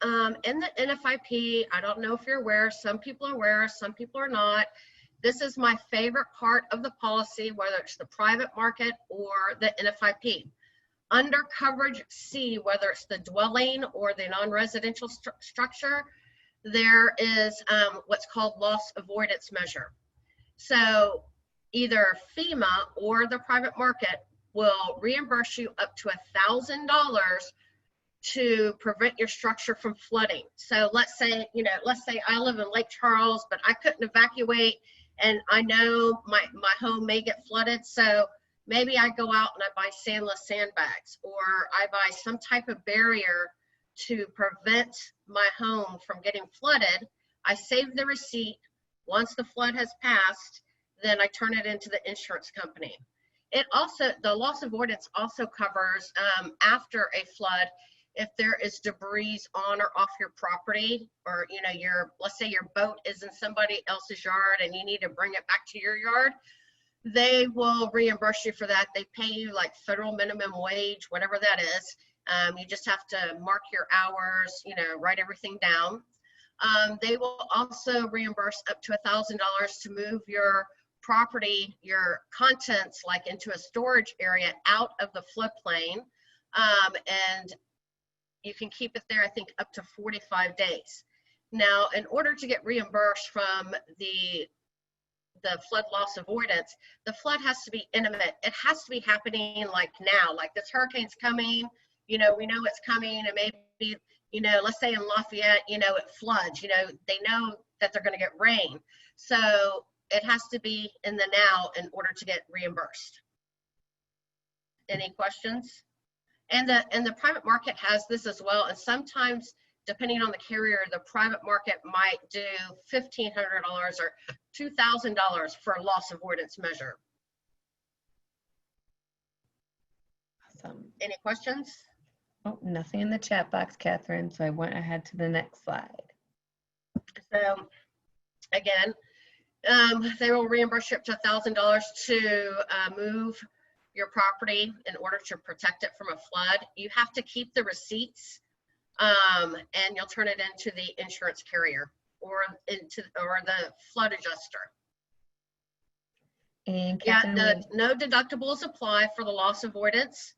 in the NFIP, I don't know if you're aware, some people are aware, some people are not. This is my favorite part of the policy, whether it's the private market or the NFIP. Under coverage C, whether it's the dwelling or the non-residential structure, there is what's called loss avoidance measure. So either FEMA or the private market will reimburse you up to $1,000 to prevent your structure from flooding. So let's say I live in Lake Charles, but I couldn't evacuate, and I know my home may get flooded. So maybe I go out and I buy SANDLESS sandbags, or I buy some type of barrier to prevent my home from getting flooded. I save the receipt. Once the flood has passed, then I turn it into the insurance company. It also, the loss avoidance also covers after a flood, if there is debris on or off your property, or let's say your boat is in somebody else's yard and you need to bring it back to your yard, they will reimburse you for that. They pay you like federal minimum wage, whatever that is. You just have to mark your hours, write everything down. They will also reimburse up to $1,000 to move your property, your contents, like into a storage area out of the floodplain, and you can keep it there, I think, up to 45 days. Now, in order to get reimbursed from the flood loss avoidance, the flood has to be imminent. It has to be happening like now, like this hurricane's coming, we know it's coming, and maybe, let's say in Lafayette, it floods, they know that they're going to get rain. So it has to be in the now in order to get reimbursed. Any questions? And the private market has this as well. And sometimes, depending on the carrier, the private market might do $1,500 or $2,000 for a loss avoidance measure. Awesome. Any questions? Oh, nothing in the chat box, Catherine. So I went ahead to the next slide. So again, they will reimburse you up to $1,000 to move your property in order to protect it from a flood. You have to keep the receipts, and you'll turn it into the insurance carrier or the flood adjuster. And yeah, no deductibles apply for the loss avoidance.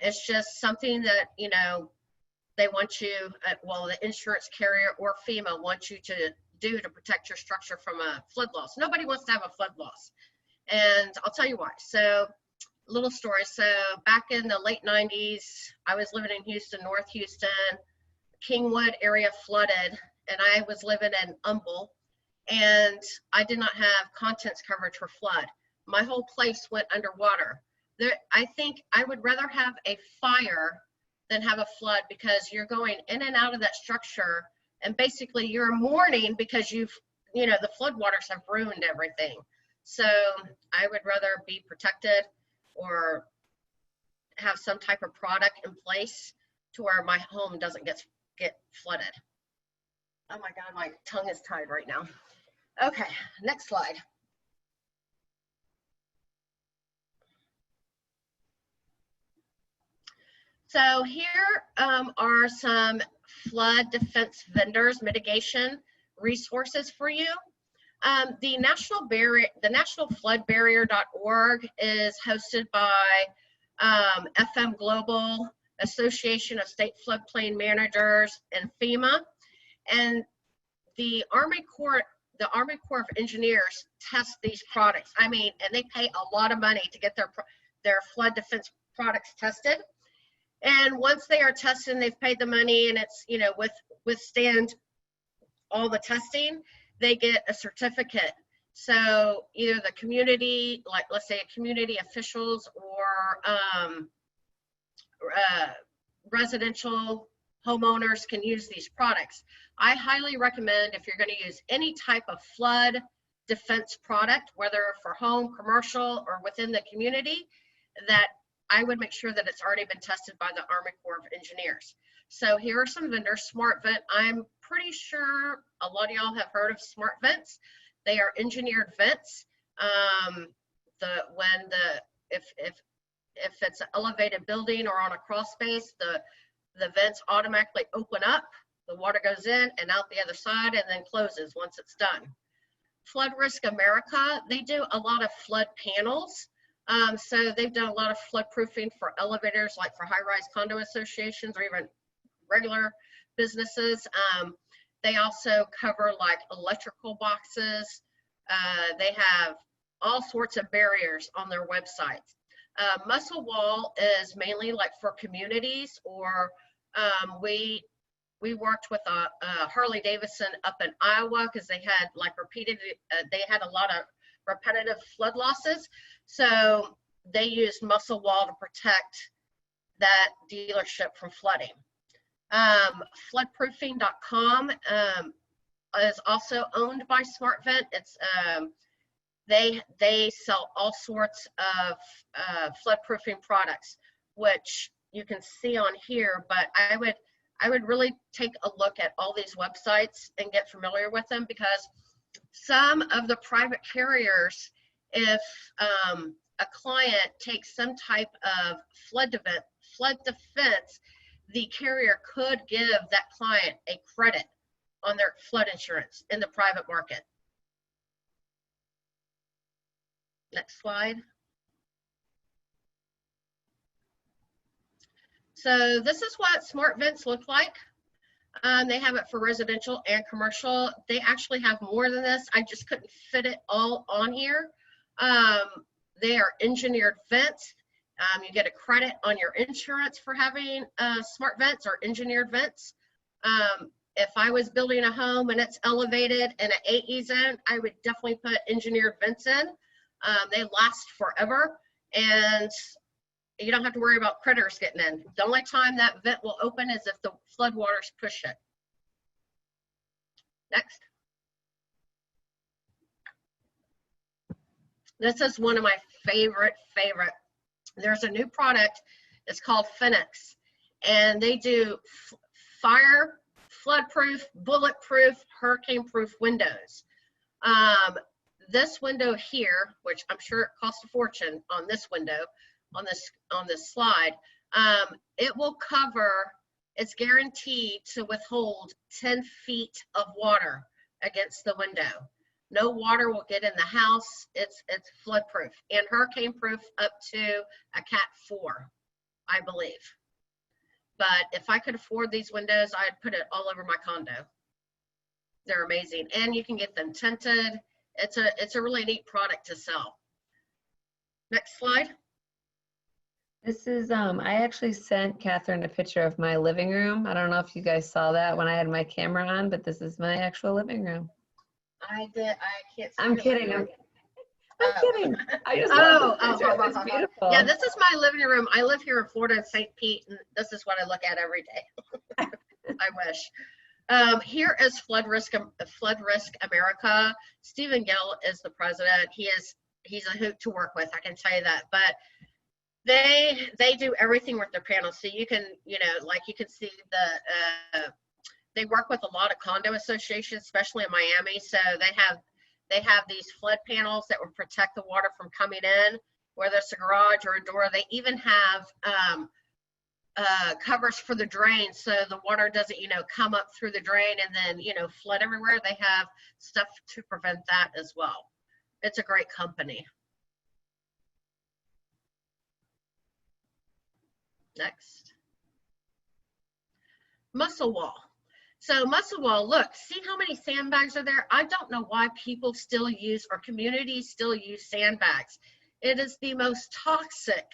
It's just something that they want you, the insurance carrier or FEMA wants you to do to protect your structure from a flood loss. Nobody wants to have a flood loss, and I'll tell you why. So, little story. So back in the late 90s, I was living in Houston, North Houston, Kingwood area flooded, and I was living in Humble, and I did not have contents coverage for flood. My whole place went underwater. I think I would rather have a fire than have a flood, because you're going in and out of that structure, and basically you're mourning because the floodwaters have ruined everything. So I would rather be protected or have some type of product in place to where my home doesn't get flooded. Oh my God, my tongue is tied right now. Okay, next slide. So here are some flood defense vendors, mitigation resources for you. The National Flood Barrier.org is hosted by FM Global, Association of State Floodplain Managers, and FEMA. And the Army Corps of Engineers test these products. I mean, and they pay a lot of money to get their flood defense products tested. And once they are tested and they've paid the money, and it's withstand all the testing, they get a certificate. So either the community, like let's say community officials or residential homeowners can use these products. I highly recommend, if you're going to use any type of flood defense product, whether for home, commercial, or within the community, that I would make sure that it's already been tested by the Army Corps of Engineers. So here are some vendors. SmartVent, I'm pretty sure a lot of y'all have heard of SmartVents. They are engineered vents. If it's an elevated building or on a crawl space, the vents automatically open up The water goes in and out the other side and then closes once it's done. Flood Risk America, they do a lot of flood panels. So they've done a lot of flood proofing for elevators, like for high-rise condo associations or even regular businesses. They also cover like electrical boxes. They have all sorts of barriers on their websites. Muscle Wall is mainly like for communities, or we worked with Harley Davidson up in Iowa because they had like they had a lot of repetitive flood losses. So they used Muscle Wall to protect that dealership from flooding. Floodproofing.com is also owned by SmartVent. It's they sell all sorts of floodproofing products, which you can see on here, but I would really take a look at all these websites and get familiar with them, because some of the private carriers, if a client takes some type of flood defense, the carrier could give that client a credit on their flood insurance in the private market. Next slide. So this is what SmartVents look like. They have it for residential and commercial. They actually have more than this. I just couldn't fit it all on here. They are engineered vents. You get a credit on your insurance for having smart vents or engineered vents. If I was building a home and it's elevated in an AE zone, I would definitely put engineered vents in. They last forever, and you don't have to worry about critters getting in. The only time that vent will open is if the floodwaters push it. Next. This is one of my favorite. There's a new product. It's called FENEX, and they do fire, floodproof, bulletproof, hurricane-proof windows. This window here, which I'm sure it costs a fortune on this window, on this slide, it will cover, it's guaranteed to withhold 10 feet of water against the window. No water will get in the house. It's flood proof and hurricane proof up to a Cat 4, I believe. But if I could afford these windows, I'd put it all over my condo. They're amazing, and you can get them tinted. It's a really neat product to sell. Next slide. This is, I actually sent Catherine a picture of my living room. I don't know if you guys saw that when I had my camera on, but this is my actual living room. I did. I can't see. I'm kidding. I'm kidding. I just love this picture. It's beautiful. Yeah, this is my living room. I live here in Florida in St. Pete, and this is what I look at every day. I wish. Here is Flood Risk America. Stephen Gill is the president. He's a hoot to work with, I can tell you that. But they do everything with their panels. So you can, like you can see they work with a lot of condo associations, especially in Miami. So they have these flood panels that will protect the water from coming in, whether it's a garage or a door. They even have covers for the drain, so the water doesn't, come up through the drain and then, flood everywhere. They have stuff to prevent that as well. It's a great company. Next. Muscle Wall. So Muscle Wall, look, see how many sandbags are there? I don't know why people still use, or communities still use, sandbags. It is the most toxic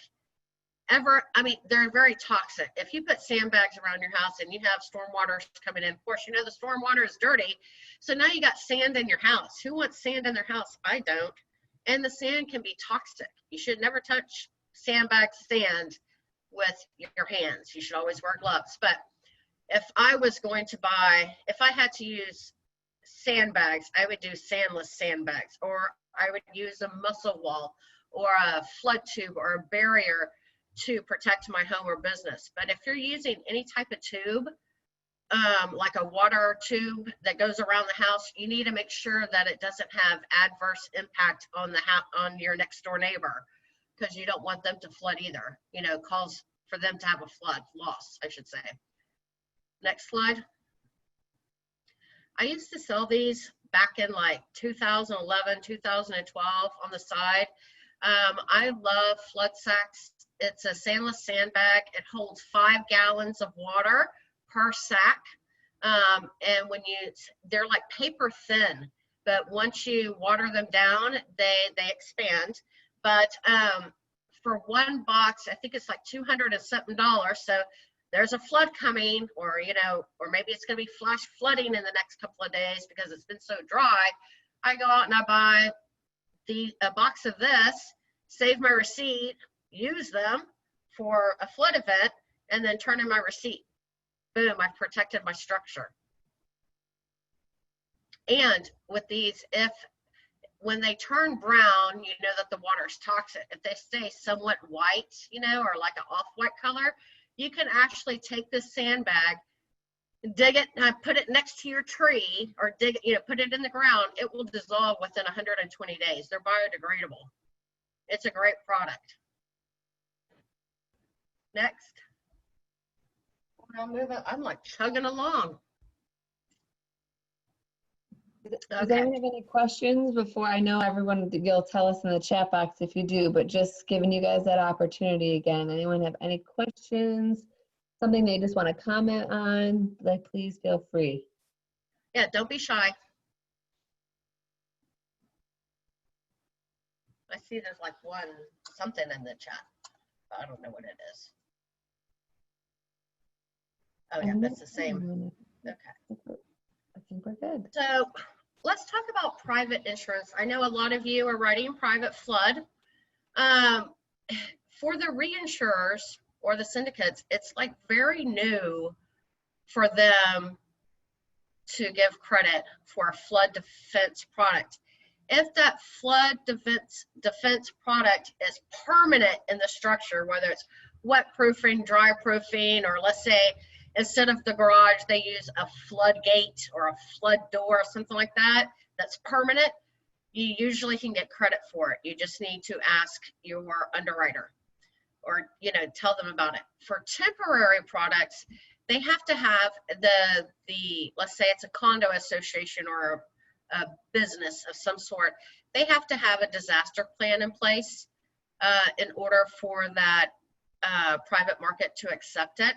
ever. I mean, they're very toxic. If you put sandbags around your house and you have storm water coming in, of course, the storm water is dirty. So now you got sand in your house. Who wants sand in their house? I don't. And the sand can be toxic. You should never touch sand with your hands. You should always wear gloves. But if I was going to if I had to use sandbags, I would do sandless sandbags, or I would use a Muscle Wall or a flood tube or a barrier to protect my home or business. But if you're using any type of tube, like a water tube that goes around the house, you need to make sure that it doesn't have adverse impact on on your next door neighbor, because you don't want them to flood either, cause for them to have a flood loss, I should say. Next slide. I used to sell these back in like 2011, 2012 on the side. I love FLOODSAX. It's a SANDLESS sandbag. It holds 5 gallons of water per sack. And when they're like paper thin, but once you water them down, they expand. But for one box, I think it's like $200 and something. So there's a flood coming, or or maybe it's going to be flash flooding in the next couple of days because it's been so dry. I go out and I buy a box of this, save my receipt, use them for a flood event, and then turn in my receipt. Boom, I've protected my structure. And with these, when they turn brown, you know that the water is toxic. If they stay somewhat white, or like an off-white color, you can actually take this sandbag, dig it, put it next to your tree, or put it in the ground. It will dissolve within 120 days. They're biodegradable. It's a great product. Next. I'm like chugging along. Does anyone have any questions before? I know everyone, you'll tell us in the chat box if you do, but just giving you guys that opportunity again. Anyone have any questions? Something they just want to comment on? Like, please feel free. Yeah, don't be shy. I see there's like something in the chat, but I don't know what it is. Oh yeah, that's the same. Okay. I think we're good. So let's talk about private insurance. I know a lot of you are writing private flood. For the reinsurers or the syndicates, it's like very new for them to give credit for a flood defense product. If that flood defense product is permanent in the structure, whether it's wet proofing, dry proofing, or let's say instead of the garage, they use a flood gate or a flood door, something like that, that's permanent, you usually can get credit for it. You just need to ask your underwriter or, tell them about it. For temporary products, they have to have let's say it's a condo association or a business of some sort, they have to have a disaster plan in place in order for that private market to accept it.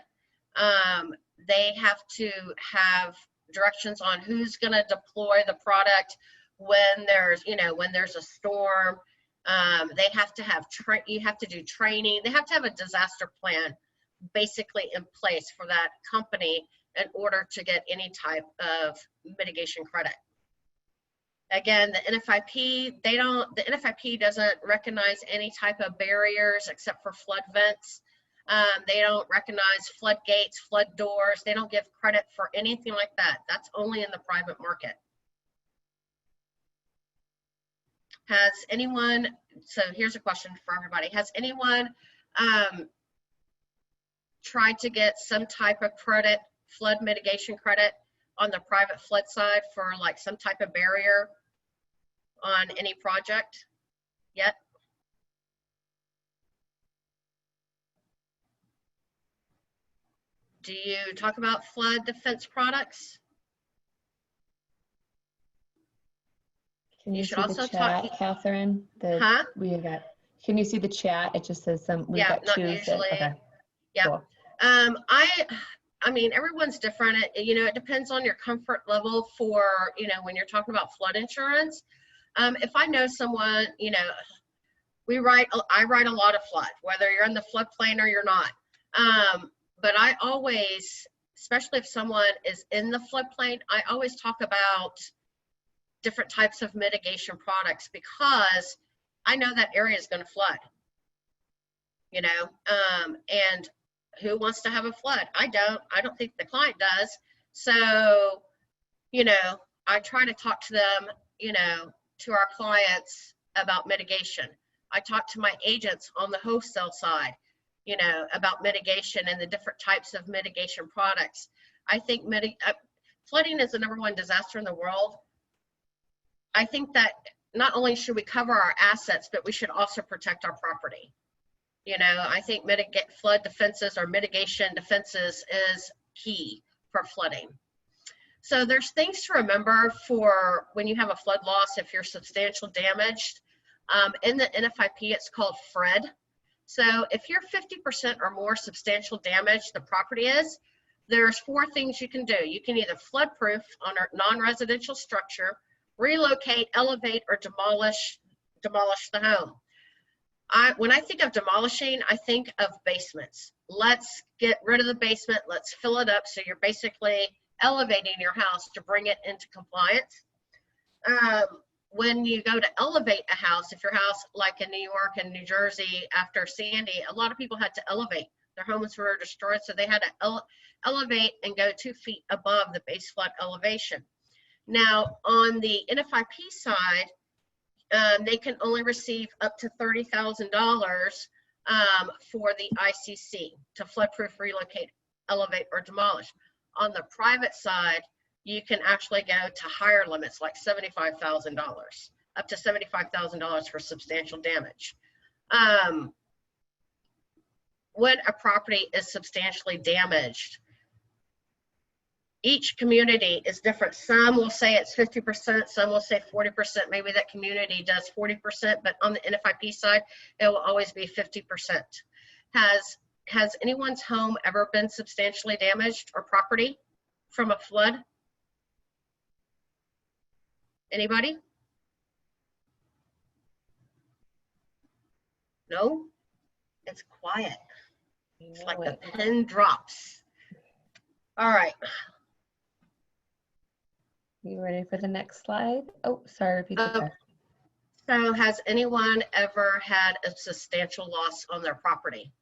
They have to have directions on who's going to deploy the product when there's a storm. They have to have you have to do training. They have to have a disaster plan basically in place for that company in order to get any type of mitigation credit. Again, the NFIP, the NFIP doesn't recognize any type of barriers except for flood vents. They don't recognize flood gates, flood doors. They don't give credit for anything like that. That's only in the private market. Has anyone, so here's a question for everybody. Has anyone tried to get some type of credit, flood mitigation credit on the private flood side for like some type of barrier on any project yet? Do you talk about flood defense products? Can you see the chat, Catherine? Can you see the chat? It just says we've got two. Not usually. Okay. Yeah. Cool. I mean, everyone's different. It depends on your comfort level for, when you're talking about flood insurance. If I know someone, I write a lot of flood, whether you're in the floodplain or you're not. But I always, especially if someone is in the floodplain, I always talk about different types of mitigation products because I know that area is going to flood, and who wants to have a flood? I don't think the client does. So, I try to talk to them, to our clients about mitigation. I talk to my agents on the wholesale side, about mitigation and the different types of mitigation products. I think flooding is the #1 disaster in the world. I think that not only should we cover our assets, but we should also protect our property. I think flood defenses or mitigation defenses is key for flooding. So there's things to remember for when you have a flood loss if you're substantial damaged. In the NFIP, it's called F.R.E.D. So if you're 50% or more substantial damage the property is, there's 4 things you can do. You can either flood proof on a non-residential structure, relocate, elevate, or demolish the home. When I think of demolishing, I think of basements. Let's get rid of the basement. Let's fill it up. So you're basically elevating your house to bring it into compliance. When you go to elevate a house, if your house, like in New York and New Jersey after Sandy, a lot of people had to elevate. Their homes were destroyed, so they had to elevate and go 2 feet above the base flood elevation. Now, on the NFIP side, they can only receive up to $30,000 for the ICC to flood-proof, relocate, elevate, or demolish. On the private side, you can actually go to higher limits, like $75,000, up to $75,000 for substantial damage. When a property is substantially damaged, each community is different. Some will say it's 50%, some will say 40%. Maybe that community does 40%, but on the NFIP side, it will always be 50%. Has anyone's home ever been substantially damaged or property from a flood? Anybody? No? It's quiet. It's like the pin drops. All right. You ready for the next slide? Oh, sorry, repeat the question. So has anyone ever had a substantial loss on their property?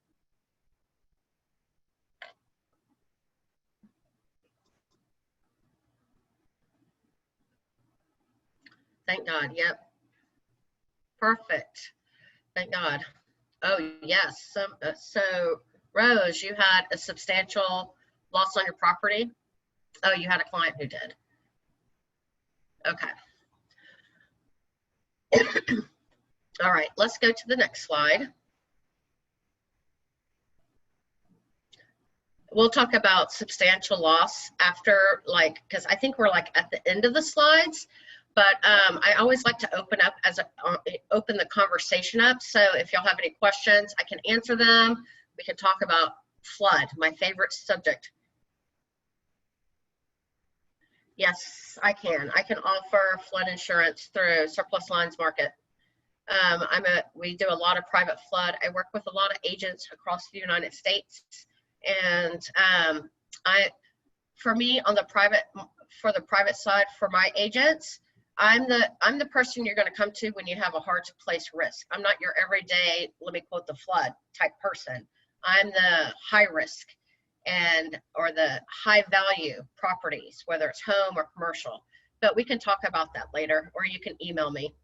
Thank God. Yep. Perfect. Thank God. Oh, yes. So, Rose, you had a substantial loss on your property? Oh, you had a client who did. Okay. All right, let's go to the next slide. We'll talk about substantial loss after, because I think we're at the end of the slides. But I always like to open the conversation up. So if y'all have any questions, I can answer them. We can talk about flood, my favorite subject. Yes, I can. I can offer flood insurance through Surplus Lines Market. We do a lot of private flood. I work with a lot of agents across the United States, and for the private side, for my agents, I'm the person you're going to come to when you have a hard to place risk. I'm not your everyday, let me quote the flood type person. I'm the high risk or the high value properties, whether it's home or commercial. But we can talk about that later, or you can email me.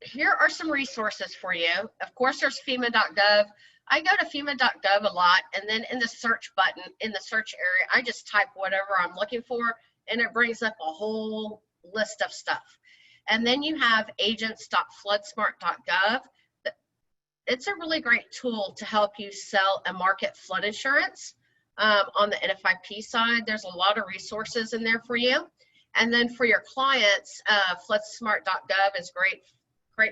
Here are some resources for you. Of course, there's FEMA.gov. I go to FEMA.gov a lot, and then in the search button, in the search area, I just type whatever I'm looking for, and it brings up a whole list of stuff. And then you have agents.floodsmart.gov. It's a really great tool to help you sell and market flood insurance. On the NFIP side, there's a lot of resources in there for you. And then for your clients, floodsmart.gov is great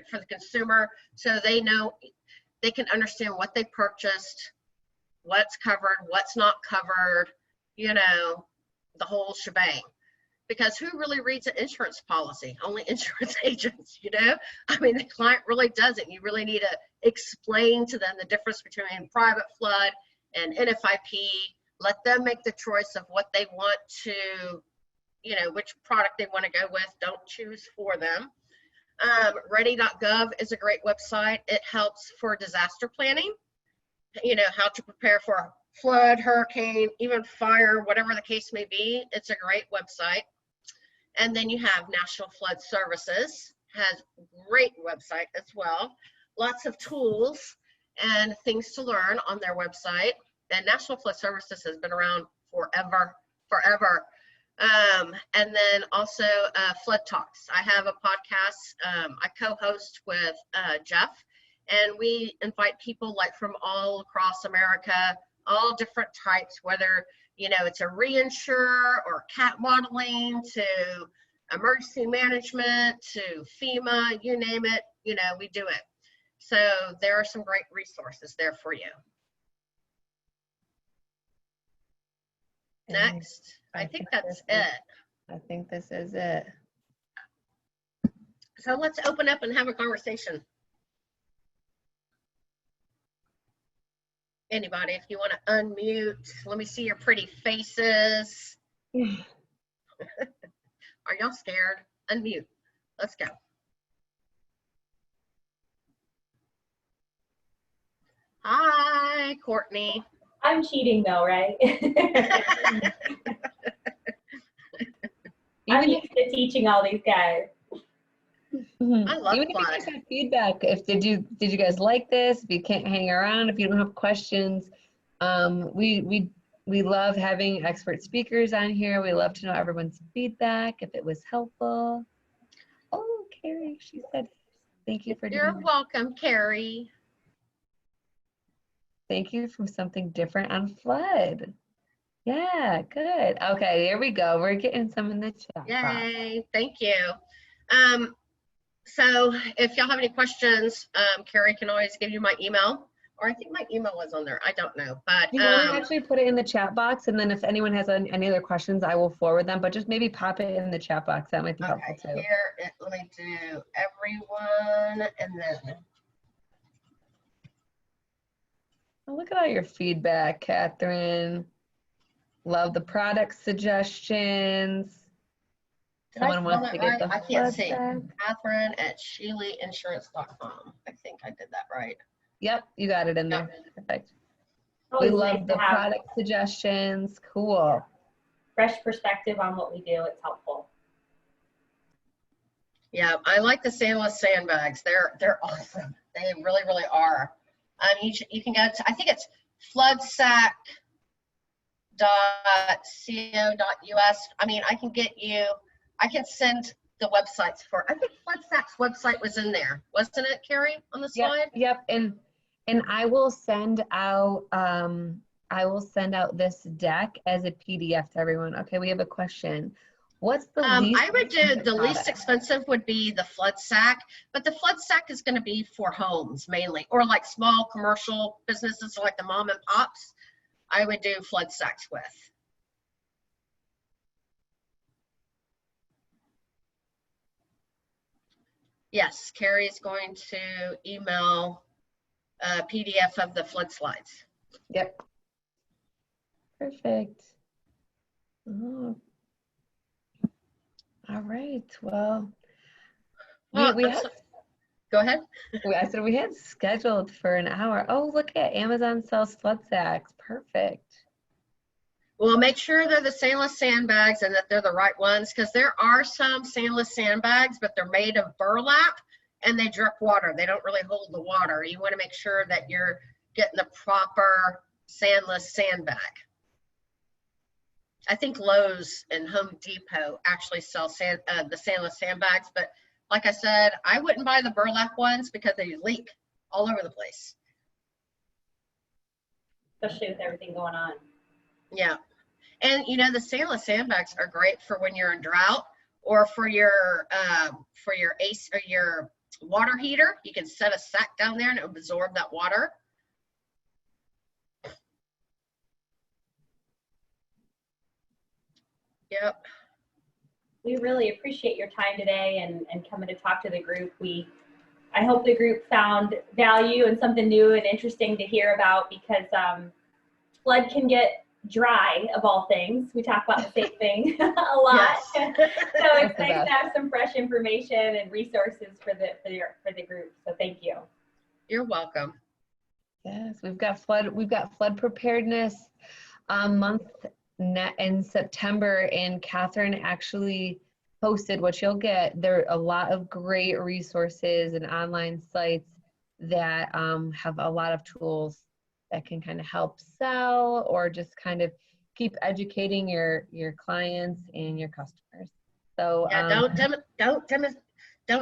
for the consumer, so they know, they can understand what they purchased, what's covered, what's not covered, the whole shebang. Because who really reads an insurance policy? Only insurance agents, I mean, the client really doesn't. You really need to explain to them the difference between private flood and NFIP. Let them make the choice of what they want to, which product they want to go with. Don't choose for them. Ready.gov is a great website. It helps for disaster planning, how to prepare for a flood, hurricane, even fire, whatever the case may be. It's a great website. And then you have National Flood Services, has a great website as well. Lots of tools and things to learn on their website. And National Flood Services has been around forever. And then also Flood Talks. I have a podcast I co-host with Jeff, and we invite people from all across America, all different types, whether, you know, it's a reinsurer or cat modeling to emergency management to FEMA, you name it, you know, we do it. So there are some great resources there for you. Next, I think that's it. I think this is it. So let's open up and have a conversation. Anybody, if you want to unmute, let me see your pretty faces. Are y'all scared? Unmute. Let's go. Hi, Courtney. I'm cheating though, right? I'm used to teaching all these guys. I love Even FLOOD. if you get feedback, if did you guys like this? If you can't hang around, if you don't have questions, we love having expert speakers on here. We love to know everyone's feedback, if it was helpful. Oh, Carrie, she said, thank you for You're doing welcome, Carrie. Thank you for something different on FLOOD. Yeah, good. Okay, here we go. We're getting some in the chat. Yay, thank you. So if y'all have any questions, Carrie can always give you my email, or I think my email was on there. I don't know, but You want to actually put it in the chat box, and then if anyone has any other questions, I will forward them, but just maybe pop it in the chat box. That might be helpful too. Here, let me do everyone, and then. Oh, look at all your feedback, Catherine. Love the product suggestions. Someone wants to get the I can't see. FLOODSAX. Catherine at SheelyInsurance.com. I think I did that right. Yep, you got it in there. Perfect. We Always love nice the to have product suggestions. Cool. fresh perspective on what we do. It's helpful. Yeah, I like the SANDLESS sandbags. They're awesome. They really, really are. You can go to, I think it's FLOODSAX.co.us. I mean, I can send the websites for, I think FLOODSAX website was in there, wasn't it, Carrie, on the slide? Yep. And I will send out this deck as a PDF to everyone. Okay, we have a question. What's the least I would do expensive the least product? expensive would be the FLOODSAX, but the FLOODSAX is going to be for homes mainly, or like small commercial businesses, like the mom and pops. I would do FLOODSAX with. Yes, Carrie is going to email a PDF of the flood slides. Yep. Perfect. Oh. All right. Well, we had, go ahead. I said we had scheduled for an hour. Oh, look at Amazon sells FLOODSAX. Perfect. Well, make sure they're the SANDLESS sandbags and that they're the right ones, because there are some SANDLESS sandbags, but they're made of burlap and they drip water. They don't really hold the water. You want to make sure that you're getting the proper SANDLESS sandbag. I think Lowe's and Home Depot actually sell the SANDLESS sandbags, but like I said, I wouldn't buy the burlap ones because they leak all over the place. Especially with everything going on. Yeah. And you know, the SANDLESS sandbags are great for when you're in drought, or for your ACE or your water heater. You can set a sack down there and it will absorb that water. Yep. We really appreciate your time today and coming to talk to the group. I hope the group found value and something new and interesting to hear about, because flood can get dry, of all things. We talk about the same thing a lot. Yes. So it's nice to have some fresh information and resources for the group. So thank you. You're welcome. Yes, we've got flood preparedness month in September, and Catherine actually posted what you'll get. There are a lot of great resources and online sites that have a lot of tools that can kind of help sell or just kind of keep educating your clients and your customers. So yeah, don't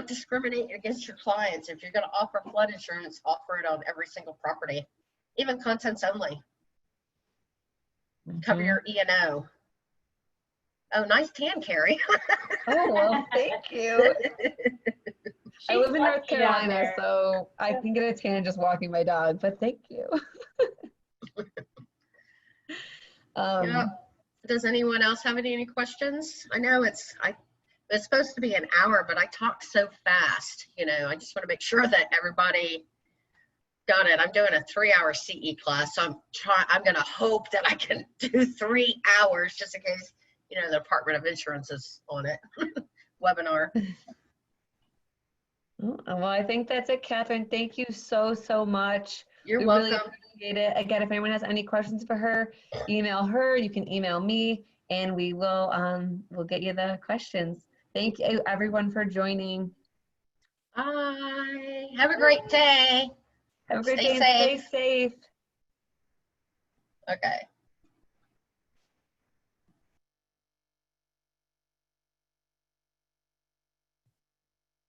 discriminate against your clients. If you're going to offer flood insurance, offer it on every single property, even contents only. cover your E&O. Oh, nice tan, Carrie. Oh, well, thank you. I live in North lucky down Carolina, there. so I can get a tan just walking my dog, but thank you. Yeah. Does anyone else have any questions? I know it's supposed to be an hour, but I talk so fast, you know, I just want to make sure that everybody got it. I'm doing a 3-hour CE class, so I'm going to hope that I can do 3 hours just in case, you know, the Department of Insurance is on it. Webinar. Well, I think that's it, Catherine. Thank you so, so much. You're We welcome. really appreciate it. Again, if anyone has any questions for her, email her. You can email me, and we will we'll get you the questions. Thank you, everyone, for joining. Bye. Have a great day. Have a great Stay day and stay safe. Okay.